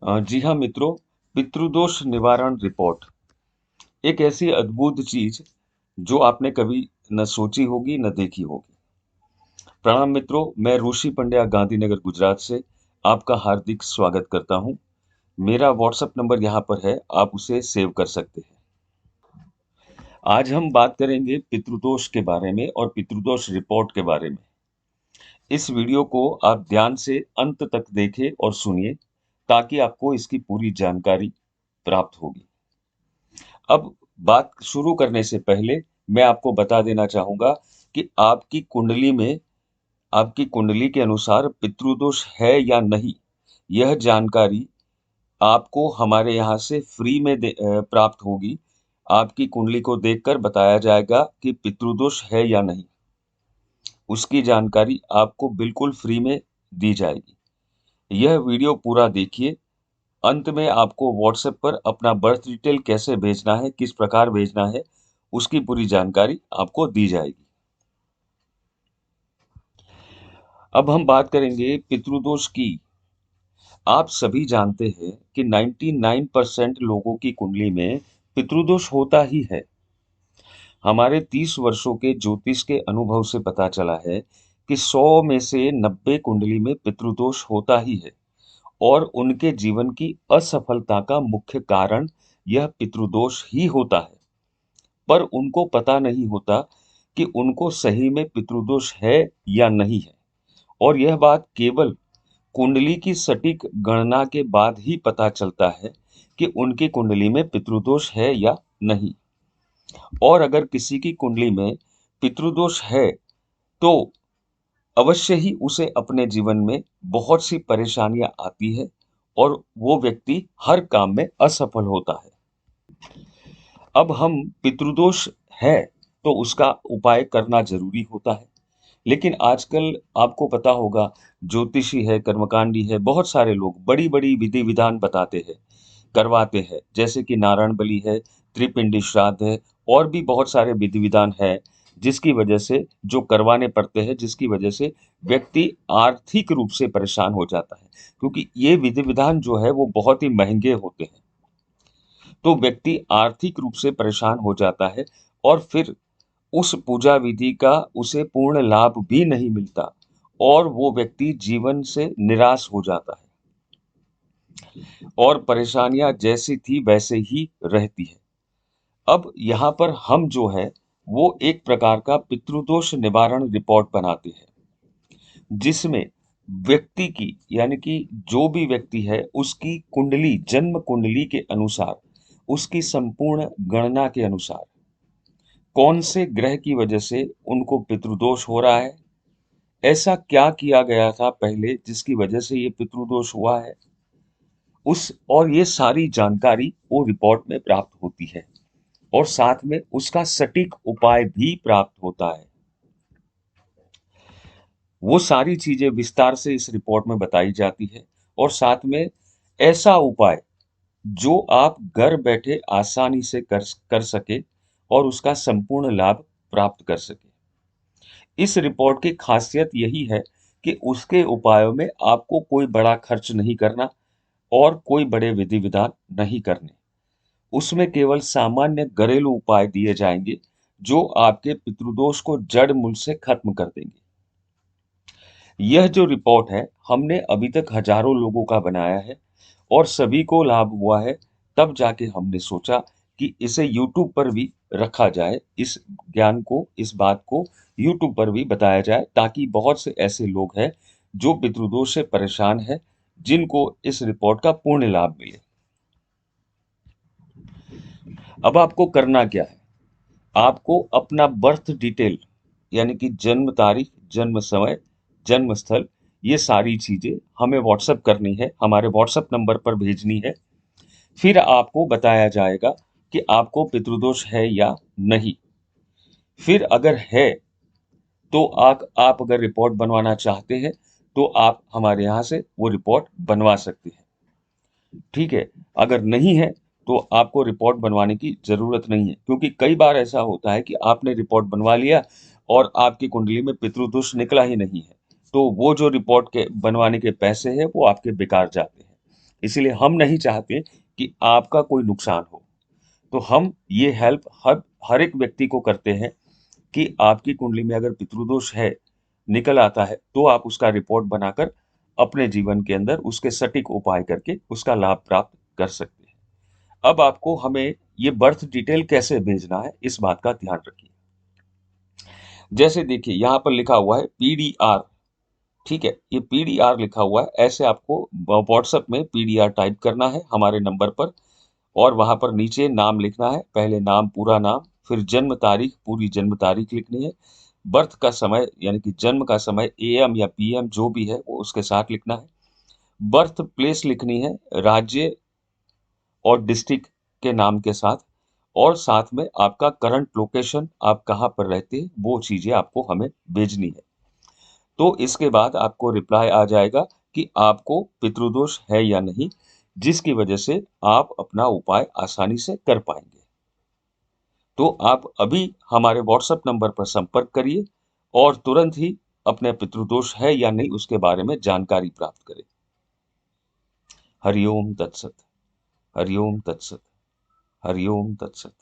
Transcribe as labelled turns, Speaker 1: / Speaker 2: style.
Speaker 1: जी हाँ मित्रों, पितृदोष निवारण रिपोर्ट एक ऐसी अद्भुत चीज जो आपने कभी न सोची होगी न देखी होगी। प्रणाम मित्रों, मैं ऋषि पंड्या गांधीनगर गुजरात से आपका हार्दिक स्वागत करता हूँ। मेरा व्हाट्सएप नंबर यहाँ पर है, आप उसे सेव कर सकते हैं। आज हम बात करेंगे पितृदोष के बारे में और पितृदोष रिपोर्ट के बारे में। इस वीडियो को आप ध्यान से अंत तक देखें और सुनिए ताकि आपको इसकी पूरी जानकारी प्राप्त होगी। अब बात शुरू करने से पहले मैं आपको बता देना चाहूंगा कि आपकी कुंडली के अनुसार पितृदोष है या नहीं, यह जानकारी आपको हमारे यहाँ से फ्री में प्राप्त होगी। आपकी कुंडली को देखकर बताया जाएगा कि पितृदोष है या नहीं। उसकी जानकारी आपको बिल्कुल फ्री में दी जाएगी। यह वीडियो पूरा देखिए। अंत में आपको व्हाट्सएप पर अपना बर्थ डिटेल कैसे भेजना है, किस प्रकार भेजना है, उसकी पूरी जानकारी आपको दी जाएगी। अब हम बात करेंगे पितृदोष की। आप सभी जानते हैं कि 99% लोगों की कुंडली में पितृदोष होता ही है। हमारे 30 वर्षों के ज्योतिष के अनुभव से पता चला है कि 100 में से 90 कुंडली में पितृदोष होता ही है और उनके जीवन की असफलता का मुख्य कारण यह पितृदोष ही होता है। पर उनको पता नहीं होता कि उनको सही में पितृदोष है या नहीं है, और यह बात केवल कुंडली की सटीक गणना के बाद ही पता चलता है कि उनकी कुंडली में पितृदोष है या नहीं। और अगर किसी की कुंडली में पितृदोष है तो अवश्य ही उसे अपने जीवन में बहुत सी परेशानियां आती है और वो व्यक्ति हर काम में असफल होता है। अब हम पितृदोष है तो उसका उपाय करना जरूरी होता है, लेकिन आजकल आपको पता होगा, ज्योतिषी है, कर्मकांडी है, बहुत सारे लोग बड़ी बड़ी विधि विधान बताते हैं, करवाते हैं, जैसे कि नारायण बलि है, त्रिपिंडी श्राद्ध है, और भी बहुत सारे विधि विधान है जिसकी वजह से जो करवाने पड़ते हैं, जिसकी वजह से व्यक्ति आर्थिक रूप से परेशान हो जाता है, क्योंकि ये विधि विधान जो है वो बहुत ही महंगे होते हैं। तो व्यक्ति आर्थिक रूप से परेशान हो जाता है और फिर उस पूजा विधि का उसे पूर्ण लाभ भी नहीं मिलता और वो व्यक्ति जीवन से निराश हो जाता है और परेशानियां जैसी थी वैसे ही रहती है। अब यहाँ पर हम जो है वो एक प्रकार का पितृदोष निवारण रिपोर्ट बनाते हैं, जिसमें व्यक्ति की, यानी कि जो भी व्यक्ति है उसकी कुंडली, जन्म कुंडली के अनुसार, उसकी संपूर्ण गणना के अनुसार कौन से ग्रह की वजह से उनको पितृदोष हो रहा है, ऐसा क्या किया गया था पहले जिसकी वजह से ये पितृदोष हुआ है, उस और ये सारी जानकारी वो रिपोर्ट में प्राप्त होती है और साथ में उसका सटीक उपाय भी प्राप्त होता है। वो सारी चीजें विस्तार से इस रिपोर्ट में बताई जाती है और साथ में ऐसा उपाय जो आप घर बैठे आसानी से कर सके और उसका संपूर्ण लाभ प्राप्त कर सके। इस रिपोर्ट की खासियत यही है कि उसके उपायों में आपको कोई बड़ा खर्च नहीं करना और कोई बड़े विधि विधान नहीं करने। उसमें केवल सामान्य घरेलू उपाय दिए जाएंगे जो आपके पितृदोष को जड़ मूल से खत्म कर देंगे। यह जो रिपोर्ट है हमने अभी तक हजारों लोगों का बनाया है और सभी को लाभ हुआ है। तब जाके हमने सोचा कि इसे यूट्यूब पर भी रखा जाए, इस ज्ञान को, इस बात को यूट्यूब पर भी बताया जाए, ताकि बहुत से ऐसे लोग हैं जो पितृदोष से परेशान है, जिनको इस रिपोर्ट का पूर्ण लाभ मिले। अब आपको करना क्या है, आपको अपना बर्थ डिटेल, यानी कि जन्म तारीख, जन्म समय, जन्म स्थल, ये सारी चीजें हमें व्हाट्सएप करनी है, हमारे व्हाट्सएप नंबर पर भेजनी है। फिर आपको बताया जाएगा कि आपको पितृदोष है या नहीं। फिर अगर है तो आप अगर रिपोर्ट बनवाना चाहते हैं तो आप हमारे यहाँ से वो रिपोर्ट बनवा सकते हैं। ठीक है, अगर नहीं है तो आपको रिपोर्ट बनवाने की जरूरत नहीं है, क्योंकि कई बार ऐसा होता है कि आपने रिपोर्ट बनवा लिया और आपकी कुंडली में पितृदोष निकला ही नहीं है, तो वो जो रिपोर्ट के बनवाने के पैसे हैं वो आपके बेकार जाते हैं। इसलिए हम नहीं चाहते कि आपका कोई नुकसान हो। तो हम ये हेल्प हर एक व्यक्ति को करते हैं कि आपकी कुंडली में अगर पितृदोष है, निकल आता है, तो आप उसका रिपोर्ट बनाकर अपने जीवन के अंदर उसके सटीक उपाय करके उसका लाभ प्राप्त कर सकते हैं। अब आपको हमें ये बर्थ डिटेल कैसे भेजना है, इस बात का ध्यान रखिए। जैसे देखिए यहाँ पर लिखा हुआ है पीडीआर, ठीक है, ये पीडीआर लिखा हुआ है, ऐसे आपको व्हाट्सएप में पीडीआर टाइप करना है हमारे नंबर पर, और वहां पर नीचे नाम लिखना है, पहले नाम, पूरा नाम, फिर जन्म तारीख, पूरी जन्म तारीख लिखनी है, बर्थ का समय यानी कि जन्म का समय एएम या पीएम जो भी है वो उसके साथ लिखना है, बर्थ प्लेस लिखनी है, राज्य और डिस्ट्रिक्ट के नाम के साथ, और साथ में आपका करंट लोकेशन, आप कहाँ पर रहते हैं, वो चीजें आपको हमें भेजनी है। तो इसके बाद आपको रिप्लाई आ जाएगा कि आपको पितृदोष है या नहीं, जिसकी वजह से आप अपना उपाय आसानी से कर पाएंगे। तो आप अभी हमारे व्हाट्सएप नंबर पर संपर्क करिए और तुरंत ही अपने पितृदोष है या नहीं उसके बारे में जानकारी प्राप्त करें। हरिओम तत्सत। हरिओम तत्सत। हरिओम तत्सत।